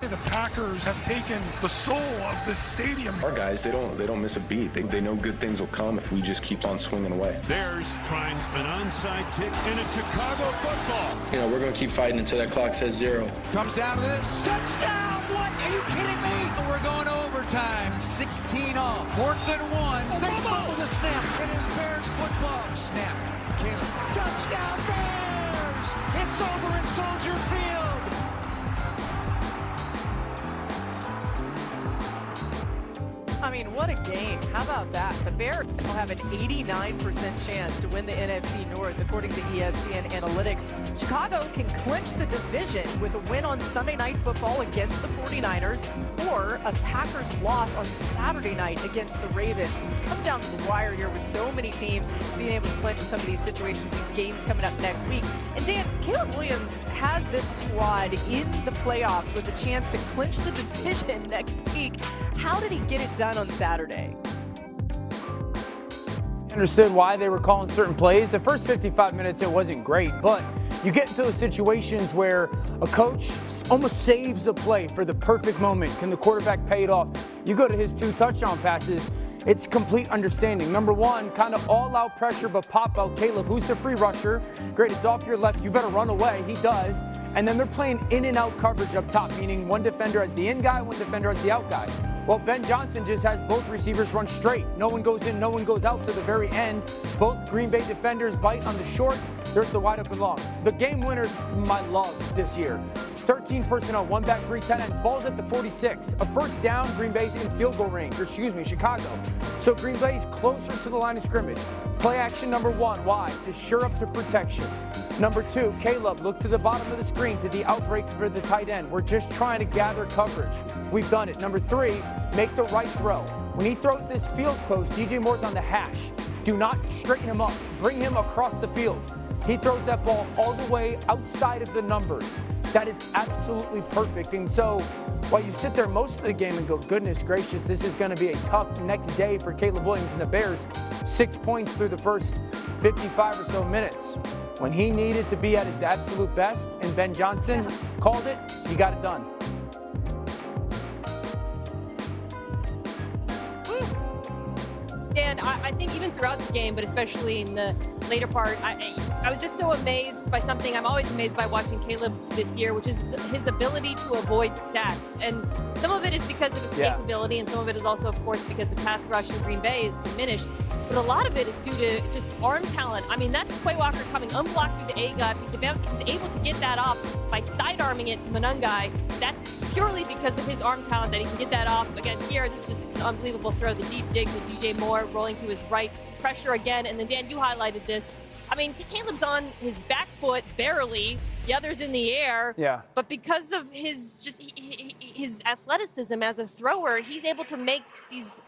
The Packers have taken the soul of this stadium. Our guys, they don't miss a beat. They know good things will come if we just keep on swinging away. Bears trying an onside kick, and it's Chicago football. You know, we're going to keep fighting until that clock says 0. Comes down to this. Touchdown! What? Are you kidding me? We're going to overtime. 16 off. 4th and 1. They fumble the snap. It is Bears football. Snap. Caleb. Touchdown Bears! It's over at Soldier Field. I mean, what a game. How about that? The Bears will have an 89% chance to win the NFC North, according to ESPN Analytics. Chicago can clinch the division with a win on Sunday Night Football against the 49ers or a Packers loss on Saturday night against the Ravens. It's come down to the wire here with so many teams being able to clinch in some of these situations, these games coming up next week. And Dan, Caleb Williams has this squad in the playoffs with a chance to clinch the division next week. How did he get it done on Saturday? Understood why they were calling certain plays. The first 55 minutes, it wasn't great, but you get into those situations where a coach almost saves a play for the perfect moment. Can the quarterback pay it off? You go to his 2 touchdown passes, it's complete understanding. Number one, kind of all-out pressure, but pop-out Caleb, who's the free rusher. Great, it's off your left. You better run away. He does. And then they're playing in and out coverage up top, meaning one defender as the in guy, one defender as the out guy. Well, Ben Johnson just has both receivers run straight. No one goes in, no one goes out to the very end. Both Green Bay defenders bite on the short. There's the wide open long. The game winners, my love this year. 13 personnel, 1 back, 3 tight ends. Ball's at the 46. A first down, Green Bay's in field goal range, Chicago. So Green Bay's closer to the line of scrimmage. Play action number 1, why? To shore up the protection. Number 2, Caleb, look to the bottom of the screen, to the outbreak for the tight end. We're just trying to gather coverage. We've done it. Number 3, make the right throw. When he throws this field post, DJ Moore's on the hash. Do not straighten him up. Bring him across the field. He throws that ball all the way outside of the numbers. That is absolutely perfect. And so while you sit there most of the game and go, goodness gracious, this is going to be a tough next day for Caleb Williams and the Bears. 6 points through the first 55 or so minutes. When he needed to be at his absolute best, and Ben Johnson called it, he got it done. And I think even throughout the game, but especially in the later part, I was just so amazed by something I'm always amazed by watching Caleb this year, which is his ability to avoid sacks. And some of it is because of his capability, and some of it is also, of course, because the pass rush in Green Bay is diminished. But a lot of it is due to just arm talent. I mean, that's Quay Walker coming unblocked through the A-gap. He's able to get that off by side-arming it to Manungai. That's purely because of his arm talent that he can get that off. Again, here, this is just an unbelievable throw. The deep dig to DJ Moore, rolling to his right. Pressure again, and then, Dan, you highlighted this. I mean, Caleb's on his back foot, barely. The other's in the air. Yeah. But because of his athleticism as a thrower, he's able to make these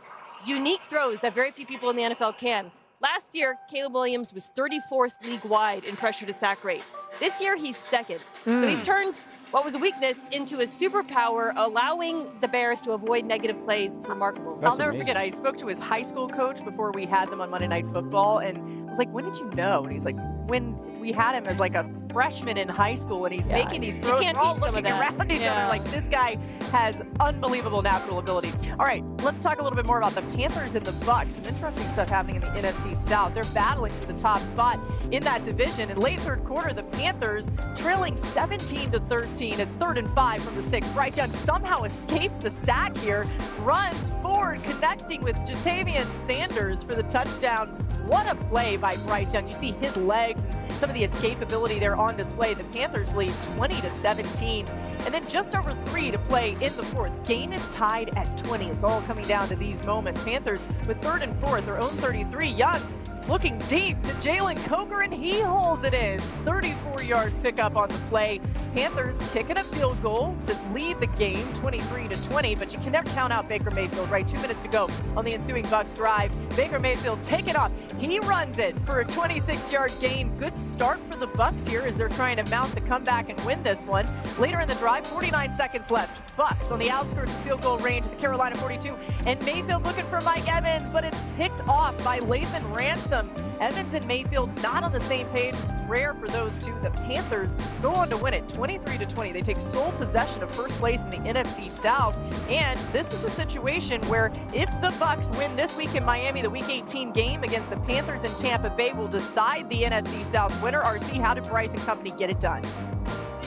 unique throws that very few people in the NFL can. Last year, Caleb Williams was 34th league-wide in pressure to sack rate. This year, he's second. So he's turned what was a weakness into a superpower, allowing the Bears to avoid negative plays. It's remarkable. I'll never forget, I spoke to his high school coach before we had them on Monday Night Football, and I was like, when did you know? And he's like, when we had him as like a freshman in high school, and he's making these throws. We're all looking around each other like, this guy has unbelievable natural ability. All right, let's talk a little bit more about the Panthers and the Bucs. Some interesting stuff happening in the NFC South. They're battling for the top spot in that division. In late third quarter, the Panthers trailing 17-13. It's 3rd and 5 from the 6. Bryce Young somehow escapes the sack here, runs forward, connecting with Jatavian Sanders for the touchdown. What a play by Bryce Young. You see his legs and some of the escapability there on display. The Panthers lead 20-17. And then just over 3 to play in the 4th. Game is tied at 20. It's all coming down to these moments. Panthers with 3rd and 4th, their own 33. Young looking deep to Jalen Coker, and he holds it in. 34-yard pickup on the play. Panthers kicking a field goal to lead the game 23-20, but you can never count out Baker Mayfield, right? 2 minutes to go on the ensuing Bucs drive. Baker Mayfield taking off. He runs it for a 26-yard gain. Good start for the Bucs here as they're trying to mount the comeback and win this one. Later in the drive, drive, 49 seconds left. Bucs on the outskirts of field goal range at the Carolina 42. And Mayfield looking for Mike Evans, but it's picked off by Lathan Ransom. Evans and Mayfield not on the same page. It's rare for those two. The Panthers go on to win it 23-20. They take sole possession of first place in the NFC South. And this is a situation where if the Bucs win this week in Miami, the Week 18 game against the Panthers in Tampa Bay will decide the NFC South winner. RC, how did Bryce and company get it done?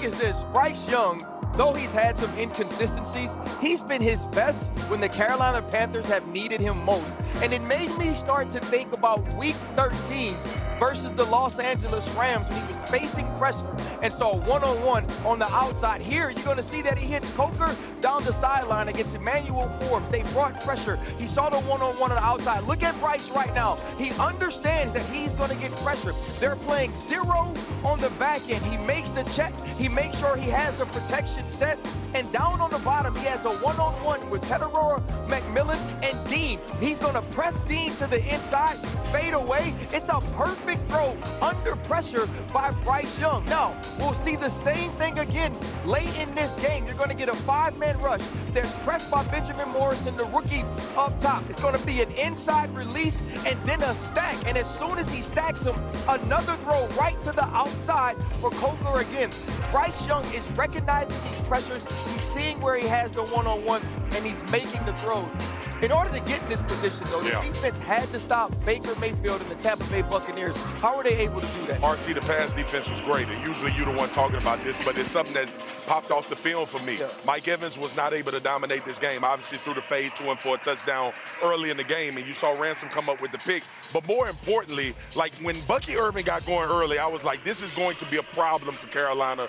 Is this Bryce Young, though he's had some inconsistencies, he's been his best when the Carolina Panthers have needed him most. And it made me start to think about Week 13 versus the Los Angeles Rams when he was facing pressure and saw one-on-one on the outside. Here, you're going to see that he hits Coker down the sideline against Emmanuel Forbes. They brought pressure. He saw the one-on-one on the outside. Look at Bryce right now. He understands that he's going to get pressure. They're playing zero on the back end. He makes the check. He makes sure he has the protection set. And down on the bottom, he has a one-on-one with Teteroa, McMillan, and Dean. He's going to press Dean to the inside, fade away. It's a perfect throw under pressure by Bryce Young. Now, we'll see the same thing again late in this game. You're going to get a 5-man rush. There's press by Benjamin Morrison, the rookie, up top. It's going to be an inside release and then a stack. And as soon as he stacks him, another throw right to the outside for Coker again. Bryce Young is recognizing these pressures. He's seeing where he has the one-on-one, and he's making the throws. In order to get in this position, though, the defense had to stop Baker Mayfield and the Tampa Bay Buccaneers. How were they able to do that? RC, the pass defense was great, and usually you're the one talking about this, but it's something that popped off the film for me. Mike Evans was not able to dominate this game. Obviously threw the fade to him for a touchdown early in the game, and you saw Ransom come up with the pick. But more importantly, like when Bucky Irving got going early, I was like, this is going to be a problem for Carolina.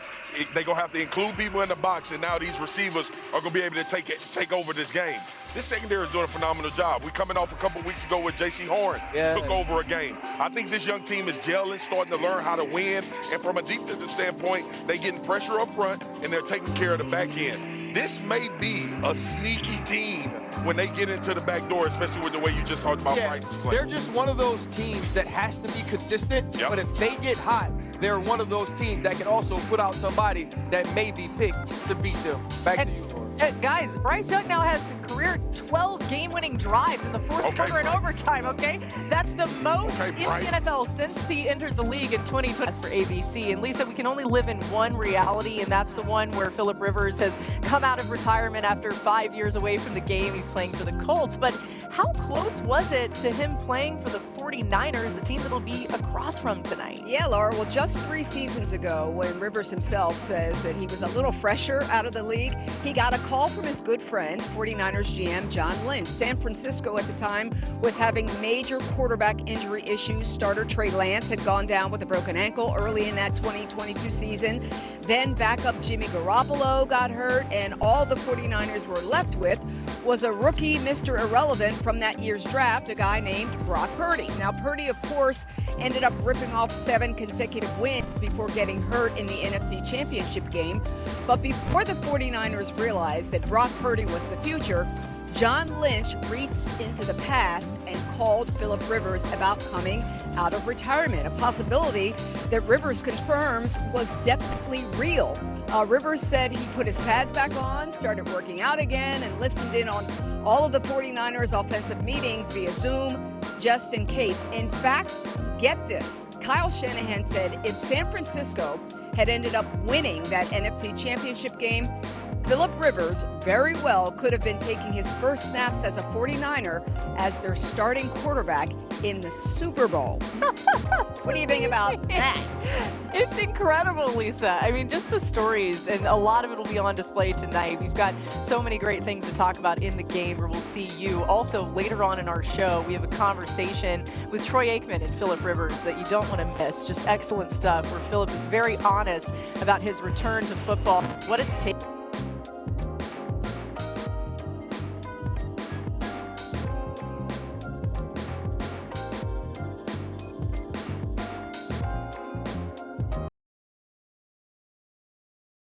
They're going to have to include people in the box, and now these receivers are going to be able to take over this game. This secondary is doing a phenomenal job. We're coming off a couple weeks ago where J.C. Horn took over a game. I think this young team is gelling, starting to learn how to win. And from a defensive standpoint, they're getting pressure up front, and they're taking care of the back end. This may be a sneaky team when they get into the back door, especially with the way you just talked about Bryce's play. They're just one of those teams that has to be consistent, but if they get hot, they're one of those teams that can also put out somebody that may be picked to beat them. Back to you, Laura. Guys, Bryce Young now has a career 12 game-winning drives in the fourth quarter and overtime, okay? That's the most in the NFL since he entered the league in 2020. As for ABC, and Lisa, we can only live in one reality, and that's the one where Philip Rivers has come out of retirement after 5 years away from the game. He's playing for the Colts, but how close was it to him playing for the 49ers, the team that'll be across from tonight? Yeah, Laura, well, just 3 seasons ago, when Rivers himself says that he was a little fresher out of the league, he got a call from his good friend, 49ers GM John Lynch. San Francisco at the time was having major quarterback injury issues. Starter Trey Lance had gone down with a broken ankle early in that 2022 season. Then backup Jimmy Garoppolo got hurt, and all the 49ers were left with was a rookie Mr. Irrelevant from that year's draft, a guy named Brock Purdy. Now, Purdy, of course, ended up ripping off 7 consecutive wins before getting hurt in the NFC Championship game. But before the 49ers realized that Brock Purdy was the future, John Lynch reached into the past and called Philip Rivers about coming out of retirement, a possibility that Rivers confirms was definitely real. Rivers said he put his pads back on, started working out again, and listened in on all of the 49ers offensive meetings via Zoom, just in case. In fact, get this, Kyle Shanahan said if San Francisco had ended up winning that NFC Championship game, Philip Rivers very well could have been taking his first snaps as a 49er as their starting quarterback in the Super Bowl. What do you think about that? It's incredible, Lisa. I mean, just the stories, and a lot of it will be on display tonight. We've got so many great things to talk about in the game where we'll see you. Also, later on in our show, we have a conversation with Troy Aikman and Philip Rivers that you don't want to miss. Just excellent stuff where Philip is very honest about his return to football, what it's taken.